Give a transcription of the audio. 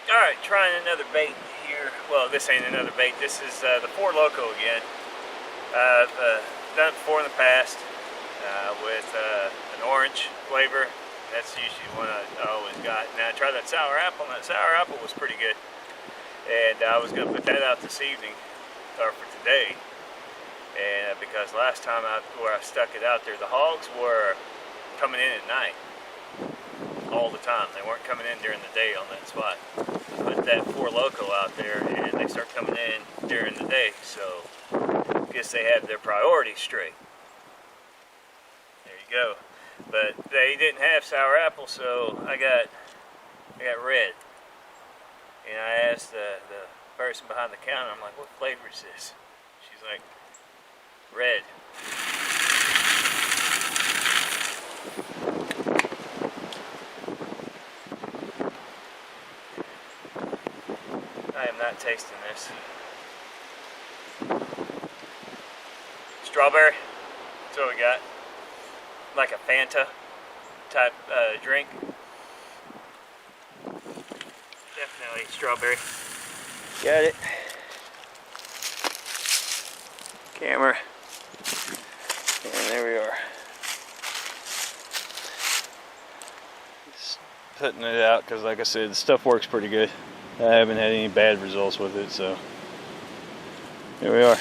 Alright, trying another bait here. Well, this ain't another bait. This is the Four Loko again. I've done it before in the past with an orange flavor. That's usually one I always got. Now I tried that sour apple, and that sour apple was pretty good. And I was going to put that out this evening, or for today. And because last time where I stuck it out there, the hogs were coming in at night. All the time. They weren't coming in during the day on that spot. Put that Four Loko out there and they start coming in during the day, so I guess they have their priorities straight. There you go. But they didn't have sour apple, so I got red. And I asked the person behind the counter, I'm like, what flavor is this? She's like, red. I am not tasting this. Strawberry. That's what we got. Like a Fanta type drink. Definitely strawberry. Got it. Camera. And there we are. Just putting it out because, like I said, the stuff works pretty good. I haven't had any bad results with it, so here we are.